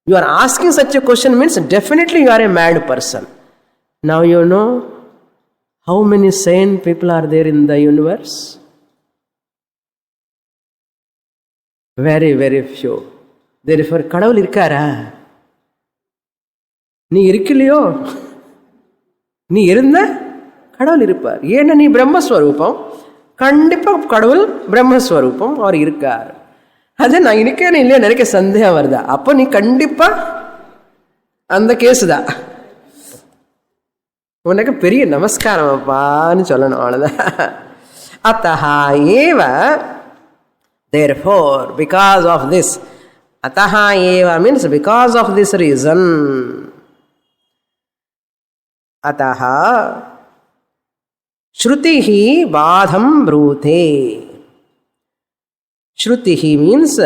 You are asking such a question means definitely you are a mad person. Now you know how many sane people are there in the universe? Very, very few. Therefore, கடவுள் இருக்காரா? நீ இருக்கலையோ, நீ இருந்த கடவுள் இருப்பார். ஏன்னா நீ பிரம்மஸ்வரூபம், கண்டிப்பாக கடவுள் பிரம்மஸ்வரூபம், அவர் இருக்கார். அது நான் இருக்கேன்னு இல்லையா நிறைய சந்தேகம் வருதா? அப்போ நீ கண்டிப்பாக அந்த கேஸு தான். உனக்கு பெரிய நமஸ்காரம் அப்பான்னு சொல்லணும், அவ்வளோதான். அத்தஹா ஏவ, therefore, because of this, அத்தஹா ஏவ means because of this reason, அத்தஹா ஸ்ருதிஹி பாதம் ப்ரூதே. ஸ்ருதிஹி means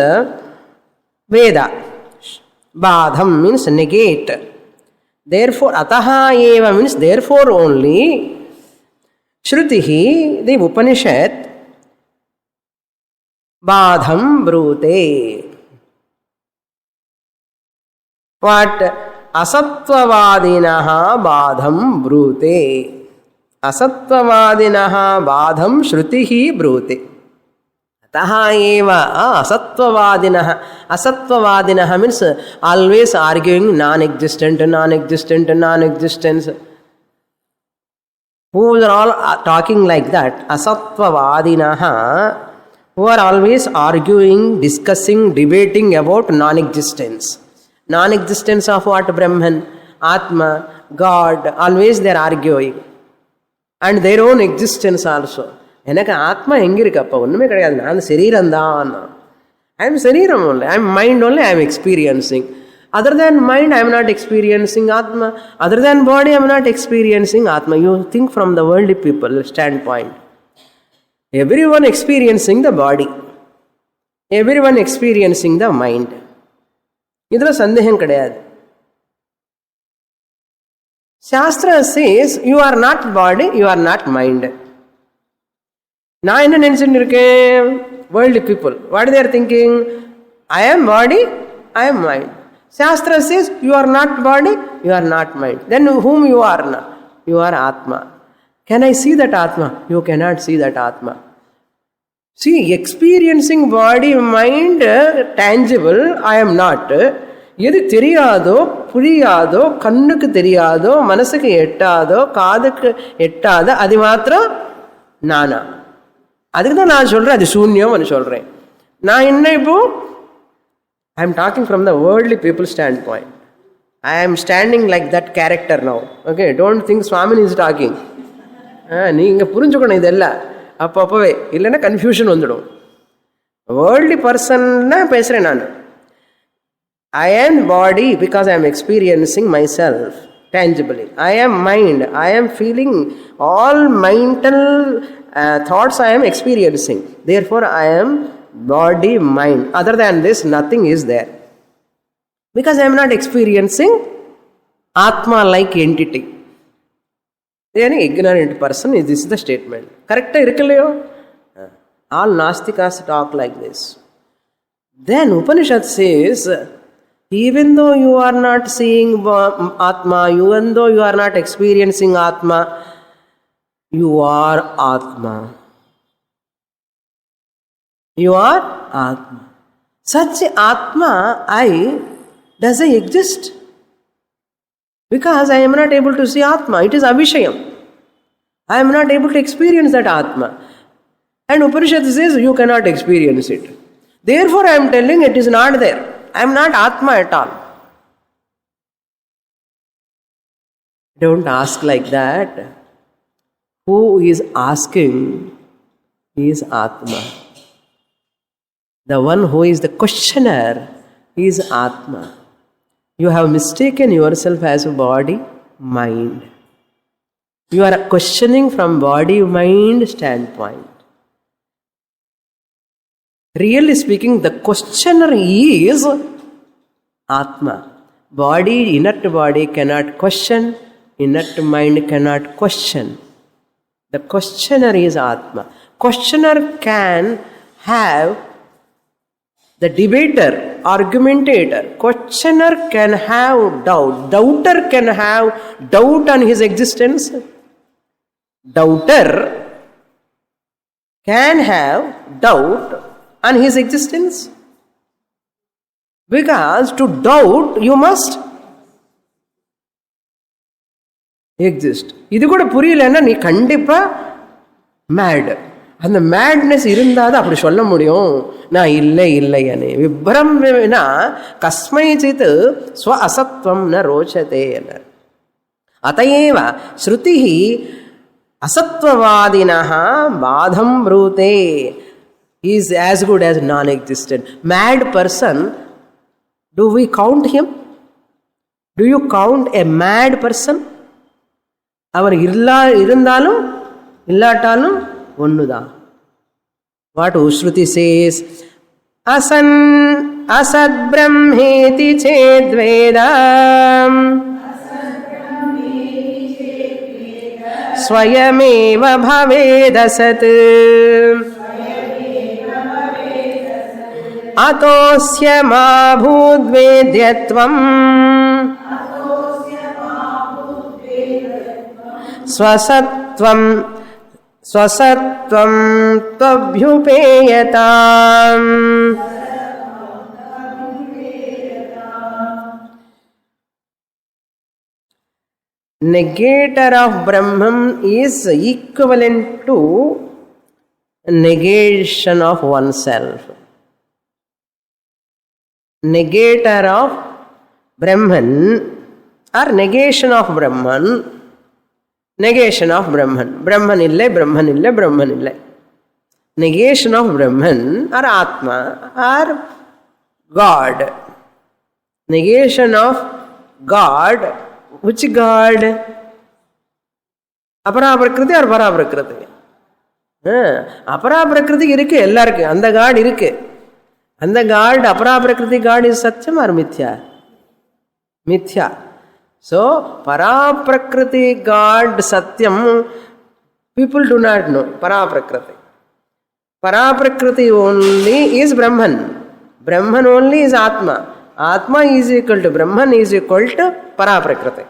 Veda, பாதம் means negate. Therefore, ataha eva means therefore only. Shrutihi, the Upanishad, badham brute. What? Asatvavadinaha badham brute. Asatvavadinaha badham shrutihi brute. Ataha eva asatvavadinaha. Asatvavadinaha means always arguing non-existent, non-existent, non-existence. Who are all talking like that? Asatvavadinaha who are always arguing, discussing, debating about non-existence. Non-existence of what? Brahman, Atma, God, always they are arguing. And their own existence also. எனக்கு ஆத்மா எங்க இருக்கப்பா? ஒண்ணுமே கிடையாது. நான் சரீரம் தான். I am சரீரம் only. I am mind only. I am experiencing. Other than mind, I am not experiencing Atma. Other than body, I am not experiencing Atma. You think from the worldly people standpoint. Everyone experiencing the body. Everyone experiencing the mind. இதில் சந்தேகம் கிடையாது. Shastra says, you are not body, you are not mind. நான் என்ன நினைச்சுட்டு இருக்கேன்? Worldly people. What they are thinking? I am body, I am mind. Shastra says, you are not body, you are not mind. Then whom you are not? You are Atma. Can I see that Atma? You cannot see that Atma. See, experiencing body, mind, tangible, I am not. எது தெரியாதோ, புரியாதோ, கண்ணுக்கு தெரியாதோ, மனசுக்கு எட்டாதோ, காதுக்கு எட்டாதோ, அது மாத்திரம் நானா. அதுக்கு தான் நான் சொல்றேன், அது சூன்யம் சொல்றேன். நான் என்ன இப்போ? I am talking from the worldly people standpoint. I am standing like that character now. Okay, don't think Swamini is talking. நீங்க புரிஞ்சுக்கணும் இதெல்லாம் அப்பப்பவே, இல்லைன்னா கன்ஃபியூஷன் வந்துடும். வேர்ல்ட்லி பர்சன்னா பேசுறேன் நான். I am body because I am experiencing myself tangibly. I am mind. I am feeling all mental thoughts I am experiencing. Therefore, I am body, mind. Other than this, nothing is there. Because I am not experiencing Atma-like entity. Any ignorant person, this is the statement. Correct? All Nastikas talk like this. Then Upanishad says, even though you are not seeing Atma, even though you are not experiencing Atma, you are Atma. You are Atma. Such Atma, does I exist? Because I am not able to see Atma. It is Avishayam. I am not able to experience that Atma. And Upanishad says you cannot experience it. Therefore I am telling it is not there. I am not Atma at all. Don't ask like that. Who is asking is Atma. The one who is the questioner is Atma. You have mistaken yourself as a body, mind. You are questioning from body, mind standpoint. Really speaking, the questioner is Atma. Body, inert body cannot question, inert mind cannot question. The questioner is Atma. Questioner can have the debater, argumentator. Questioner can have doubt. Doubter can have doubt on his existence. Doubter can have doubt on his existence. Because to doubt, you must exist. இது கூட புரியலன்னா நீ கண்டிப்பா mat. அந்த madness இருந்தால் அப்படி சொல்ல முடியும். நான் இல்லை இல்லையனே விப்ரம்னா கஸ்மைச்சித் ஸ்வ அசத்வம் ந ரோச்சதே என்னார். அதையேவ ஸ்ருதி அசத்வவாதினஹ பாதம் ப்ரூதே. He is as good as non-existent. Mad person, do we count him? Do you count a mad person? அவர் இருந்தாலும் இல்லாட்டாலும் ஒண்ணுதான். What Shruti says, அசன் அசத் பிரம்மேதி சேத்வேதம் ஸ்வயமேவ பவேதசத் அதோஸ்ய மா பூத்வேத்யத்வம் ஸ்வசத்வம் ஸ்வசத்வம் த்வப்யுபேயதாம். Negator of Brahman is equivalent to negation of oneself. Negator of Brahman or negation of Brahman. Negation of Brahman. Brahman illai, Brahman illai, Brahman illai. Negation of Brahman or Atma or God. Negation of God. Which God? Aparaprakriti or Paraprakriti? Aparaprakriti இருக்கு எல்லாருக்கும். அந்த God இருக்கு. அந்த God, Aparaprakriti God is Satyam or Mithya? Mithya. So, Paraprakriti God Satyam, people do not know. Paraprakriti. Paraprakriti only is Brahman. Brahman only is Atma. Atma is equal to Brahman is equal to Paraprakriti.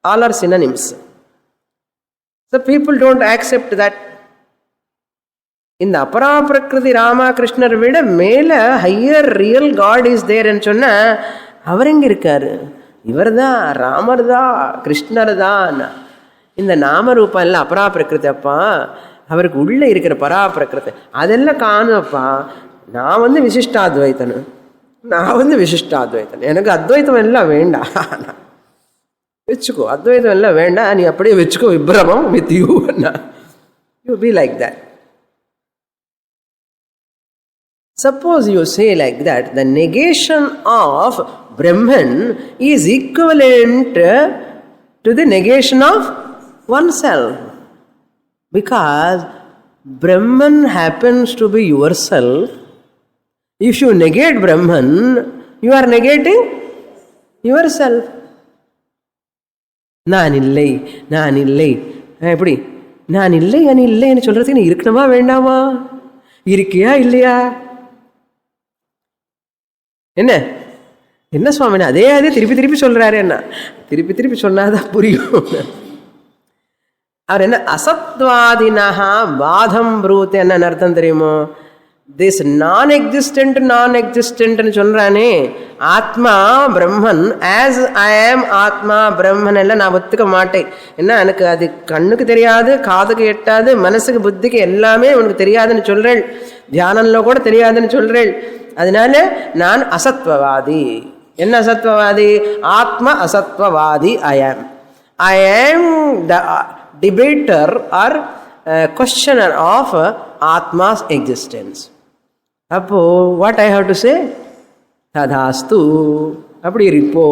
All are synonyms. So people don't accept that. In the Aparaprakriti Ramakrishnar vida மேல higher real God is there ன்னு சொன்னா அவர் எங்க இருக்காரு? இவர் தான், ராமர் தான், கிருஷ்ணர் தான். இந்த நாமரூபம் எல்லாம் அபராபிரகிருதி அப்பா. அவருக்கு உள்ளே இருக்கிற பராபிரகிருதி அதெல்லாம் காணும்ப்பா. நான் விசிஷ்டாத்வைத்தனு, நான் விசிஷ்டாத்வைத்தன். எனக்கு அத்வைத்தம் எல்லாம் வேண்டாம். வச்சுக்கோ, அத்வைத்தம் எல்லாம் வேண்டாம், நீ அப்படியே வச்சுக்கோ, விப்ரமம் with you. You be like that. Suppose you say like that, the negation of Brahman is equivalent to the negation of oneself. Because Brahman happens to be yourself. If you negate Brahman, you are negating yourself. நான் இல்லை, நான் இல்லை. எப்படி நான் இல்லை, நான் இல்லைன்னு சொல்றதுக்கு நீ இருக்கணுமா வேண்டாமா? இருக்கியா இல்லையா? என்ன என்ன சுவாமி அதே திருப்பி திருப்பி சொல்றாரு. என்ன திருப்பி திருப்பி சொன்னாதான் புரியும். அவர் என்ன அசத்வாதினஹா பாதம் ப்ரூத் என்ன அர்த்தம் தெரியுமோ? திஸ் நான் எக்ஸிஸ்டன்ட்னு சொல்றானே ஆத்மா பிரம்மன், ஆஸ் ஐ ஆம் ஆத்மா பிரம்மன் எல்லாம் நான் ஒத்துக்க மாட்டேன். என்ன எனக்கு அது கண்ணுக்கு தெரியாது, காதுக்கு எட்டாது, மனசுக்கு புத்திக்கு எல்லாமே உனக்கு தெரியாதுன்னு சொல்றேன், தியானம்ல கூட தெரியாதுன்னு சொல்றேன். அதனால நான் அசத்வவாதி. என்ன அசத்வவாதி? ஆத்மா அசத்வவாதி. I am the debater or questioner of Atma's existence. அப்போ what I have to say? ததாஸ்து. அப்படி இருப்போ.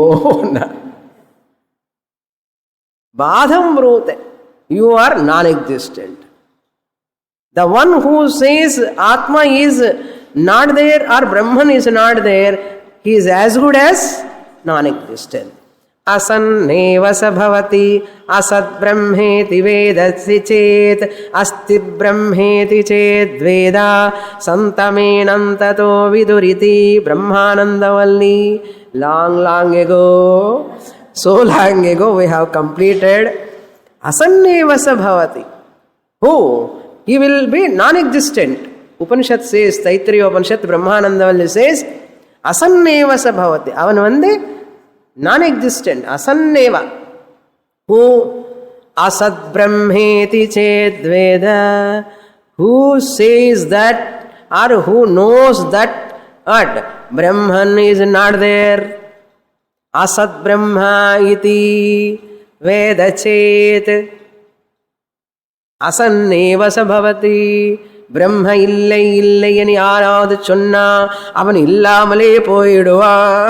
பாதம் ப்ரூத், you are non existent. The one who says Atma is not there or Brahman is not there, he is as good as non-existent. असन्नेव स भवति असत् ब्रह्मेति वेदसि चेत् अस्ति ब्रह्मेति चेद्वेदा सन्तमेनन्ततो विदुरिति ब्रह्मानन्दवल्ली. long ago, so long ago we have completed asanneva sa bhavati. Who? He will be non-existent. Upanishad says, Taittiriya Upanishad, Brahmanandavalli says asanneva sa bhavati. avan non-existent, asanneva. Who? Asat brahmeti chedveda. Who says that or who knows that what? Brahman is not there. Asat brahma iti veda chet asanneva sa bhavati. பிரம்ம இல்லை இல்லை என யாராவது சொன்னா அவன் இல்லாமலே போயிடுவான்.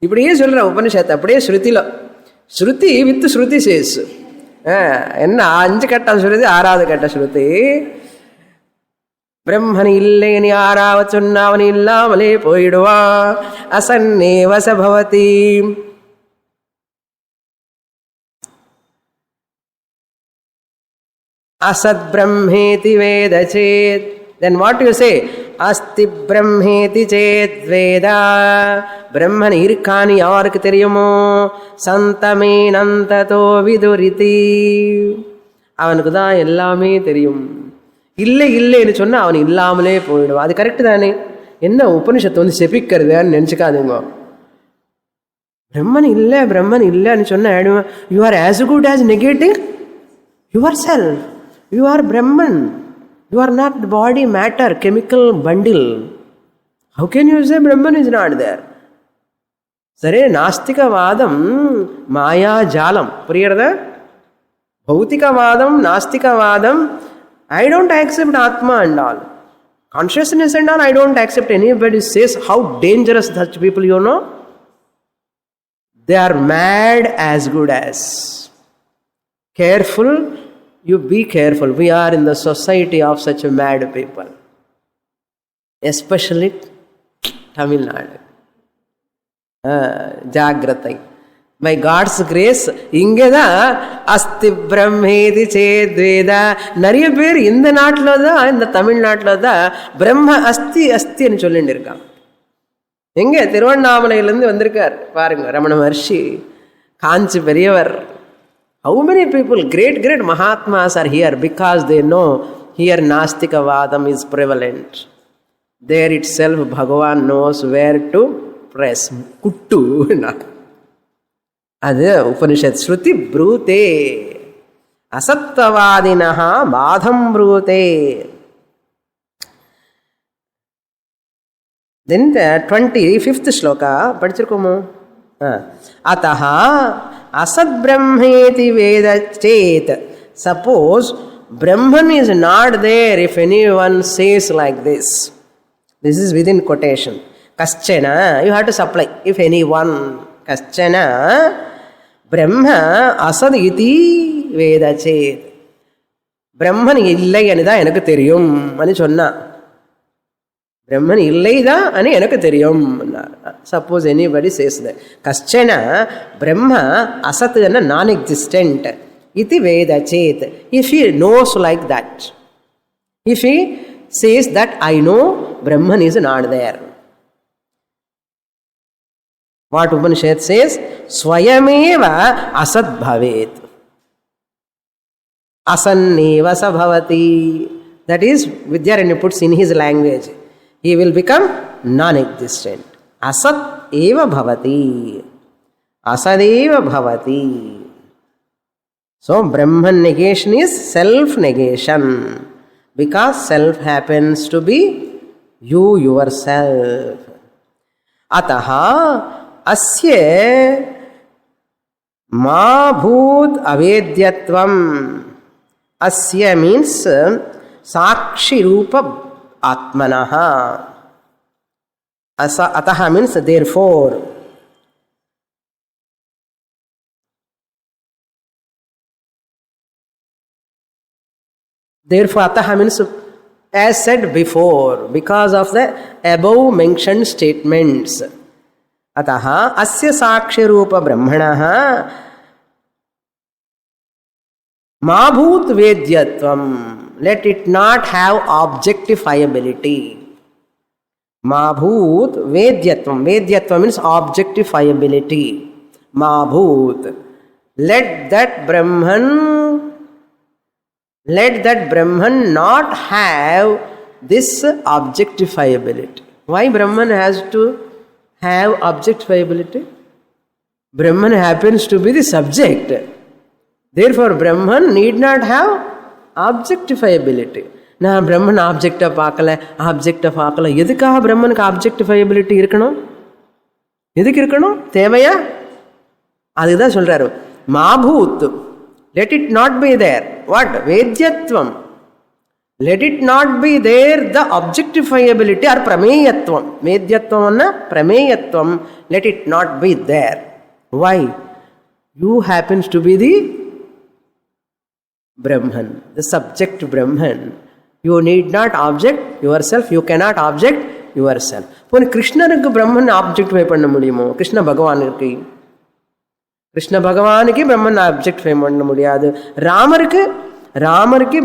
இப்படியே சொல்ற உபனிஷத்து, அப்படியே ஸ்ருதில. ஸ்ருதி வித் ஸ்ருதி சேஸ். என்ன 5 கட்ட ஸ்ருதி, 6வது கட்ட ஸ்ருதி. பிரம்மன் இல்லைன்னு யாராவது சொன்னா அவன் இல்லாமலே போயிடுவான். அசன்னேவ ச பவதி. asat brahmeti veda chet. Then what you say? asti brahmeti chet veda. Brahman irkani yavarku theriyumo santameenantato viduriti. அவனுக்கு தான் எல்லாமே தெரியும். இல்லை இல்லைன்னு சொன்னா அவன் இல்லாமலே போயிடுவான். அது கரெக்டு தானே? என்ன உபனிஷத்து செபிக்கிறதுன்னு நினைச்சுக்காதுங்க. பிரம்மன் இல்லை பிரம்மன் இல்லைன்னு சொன்னா you are as good as negating your self. You are Brahman. You are not body, matter, chemical bundle. How can you say Brahman is not there? సరే నాస్తికవాదం మాయాజాలం పురియదా? భౌతికవాదం నాస్తికవాదం I don't accept Atma and all. Consciousness and all I don't accept. Anybody says how dangerous such people you know. They are mad as good as. Careful, you be careful. We are in the society of such mad people. Especially Tamil Nadu. Jagratai. By God's grace, ingeda asti brahmedi chedveda. Nariya per இந்த நாட்டில தான், இந்த தமிழ்நாட்டில தான் பிரம்ம அஸ்தி அஸ்தின்னு சொல்லிட்டு இருக்காங்க. எங்கே திருவண்ணாமலையிலேருந்து வந்திருக்கார் பாருங்க ரமண மகர்ஷி, காஞ்சி பெரியவர். How many people, great Mahatmas are here because they know here Nastikavadam is prevalent. There itself Bhagavan knows where to press. Kuttu. அது உபனிஷத் ஸ்ருதி ப்ரூதே அசத்தவாதினஹ பாதம் ப்ரூதே. Then the 25th shloka படிச்சிருக்கோமோ? அத்தஹ asad brahmeti veda chet. Suppose Brahman is not there if anyone says like this. This is within quotation. Kaschana, you have to supply. If anyone, kaschana Brahma asad iti veda chet. Brahman illai anida enakku theriyum ani sonna. Brahman இல்லைதா అని எனக்கு தெரியும். Suppose anybody says that. Kaschana Brahma asat and non-existent. Iti veda chet. If he knows like that. If he says that I know Brahman is not there. What Upanishad says? Swayameva asat bhavet. Asanneva sa bhavati. That is Vidyaranya puts in his language. He will become non-existent. Asat eva bhavati. Asadeva bhavati. So Brahman negation is self-negation. Because self happens to be you yourself. Ataha asya ma bhut avedyatvam. Asya means sakshi rupa Atmanaha. Ataha means therefore. Therefore, ataha means as said before, because of the above mentioned statements. Ataha asya sakshi rupa brahmanaha ma bhut vedyatvam. Let it not have objectifiability. Ma bhut vedyatvam. Vedyatvam means objectifiability. Ma bhut. Let that Brahman not have this objectifiability. Why Brahman has to have objectifiability? Brahman happens to be the subject. Therefore, Brahman need not have objectifiability. நான் பிரம்மன் ஆப்ஜெக்டை பார்க்கல. எதுக்காக பிரம்மனுக்கு ஆப்ஜெக்டிஃபைபிலிட்டி இருக்கணும்? எதுக்கு இருக்கணும்? தேவையா? அதுதான் சொல்றாரு. மாபூத். Let it not be there. What? Vedyatvam. Let it not be there the objectifiability or prameyatvam. Vedyatvam anna prameyatvam. Let it not be there. Why? You happens to be the Brahman, the subject Brahman. You need not object yourself. You cannot object yourself. When Krishnaனுக்கு Brahman objectify பண்ண முடியுமோ? கிருஷ்ண பகவானுக்கு பிரம்மன் objectify பண்ண முடியாது. ராமருக்கு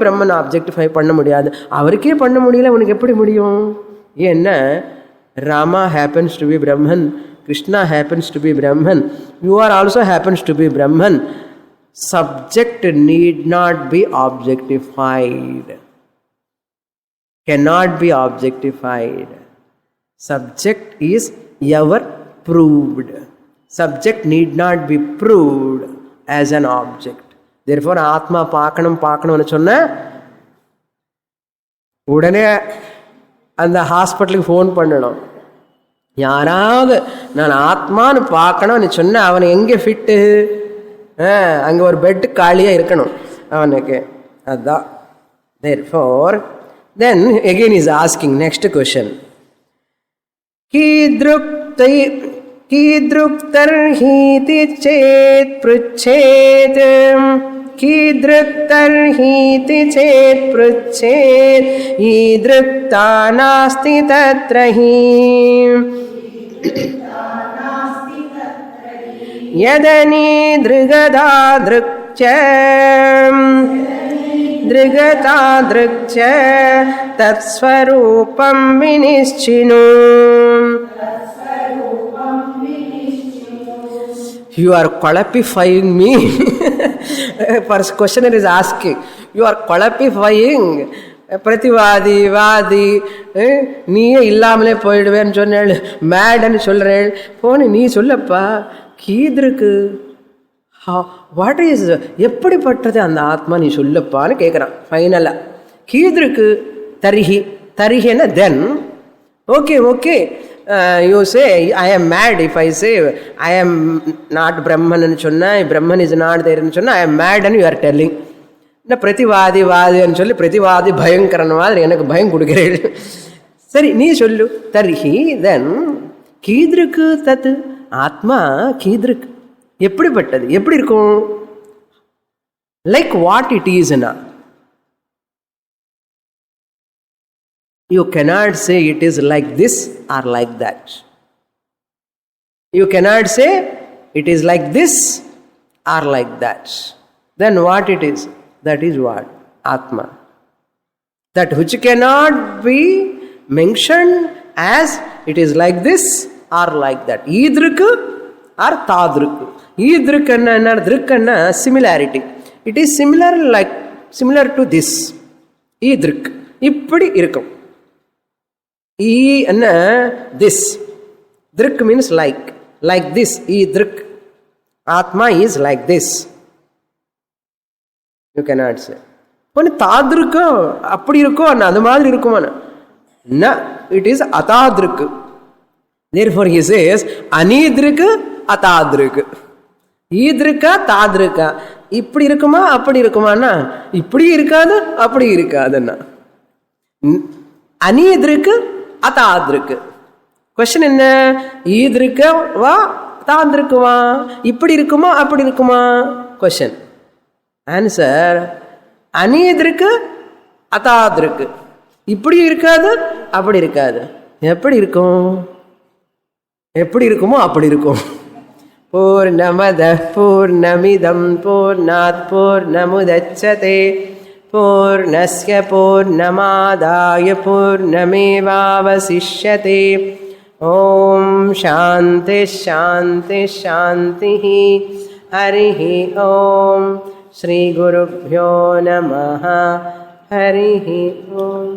பிரம்மன் objectify பண்ண முடியாது. அவருக்கே பண்ண முடியல, உனக்கு எப்படி முடியும்? ஏன்னா Rama happens to be Brahman, Krishna happens to be Brahman, you are also happens to be Brahman. Subject need not be objectified. Cannot be objectified. Subject is ever proved. Subject need not be proved as an object. Therefore, Atma பார்க்கணும் சொன்ன உடனே அந்த ஹாஸ்பிட்டலுக்கு phone பண்ணணும். யாராவது நான் ஆத்மான்னு பார்க்கணும்னு சொன்னால் அவனை எங்கே ஃபிட்டு, அங்கே ஒரு பெட்டு காலியாக இருக்கணும் அவனுக்கு. அதுதான். Therefore, then again is asking next question. कीदृक्तर्हीति चेत् पृच्छेत्, कीदृक्तर्हीति चेत् पृच्छेत्, ईदृक्ता नास्ति तत्र हि यदनीदृगदा दृक्च दृगता दृक्च तत्स्वरूपं विनिश्चिनु. You are qualifying me. First questioner is asking. You are qualifying. பிரதிவாதி வாதி நீயே இல்லாமலே போயிடுவேன்னு சொன்னேள், மேடுன்னு சொல்கிறேள். போனி நீ சொல்லப்பா. கீதருக்கு வாட் இஸ், எப்படிப்பட்டது அந்த ஆத்மா நீ சொல்லப்பான்னு கேட்குறான் ஃபைனலாக. கீதருக்கு தரிஹி, தரிஹின்னா தென். ஓகே ஓகே, யூ சே ஐ ஆம் mat. If I say I am not பிரம்மன்னு சொன்னால், பிரம்மன் இஸ் நாட் தேர்ன்னு சொன்னால் ஐ ஆம் மேட்னு யூ ஆர் டெல்லிங். இந்த பிரதிவாதி வாதின்னு சொல்லி பிரதிவாதி பயங்கரன் மாதிரி எனக்கு பயம் கொடுக்கிறேன். சரி நீ சொல்லு. தர்ஹி தென் கீதருக்கு தத்து, ஆத்மா கீதருக்கு எப்படிப்பட்டது, எப்படி இருக்கும்? லைக் வாட் இட் ஈஸ்னா, you cannot say it is like this or like that. You cannot say it is like this or like that. Then what it is? That is what? Atma. That which cannot be mentioned as it is like this or like that. Idruk or tadruk. Idruk and druk and similarity. It is similar, like similar to this. Idruk. Ippadi irukkum. E and this. Druk means like this. E druk. Atma is like this. You cannot say. When tadruka appadi irukko adu maadhiri irukuma na, it is atadruk. Therefore he says anidruk atadruk. Idruka tadruka. Ippadi irukuma appadi irukuma na, ippadi irukadu appadi irukadana. Anidruk atadruk. Question என்ன? ஈதிருக்கவா தாந்திருக்குவா, இப்படி இருக்குமா அப்படி இருக்குமா? Question. Answer அனீதிருக்கு அதாதிருக்கு. இப்படி இருக்காது அப்படி இருக்காது. எப்படி இருக்கும்? எப்படி இருக்குமோ அப்படி இருக்கும். பூர்ணமத பூர்ணமிதம் பூர்ணாத் பூர்ணமுதச்யதே பூர்ணஸ்ய பூர்ணமாதாய பூர்ணமேவாவசிஷ்யதே. ஓம் சாந்தி சாந்தி சாந்தி. ஹரிஹி ஓம். ஸ்ரீ குருப்யோ நமஹ. ஹரிஹி ஓம்.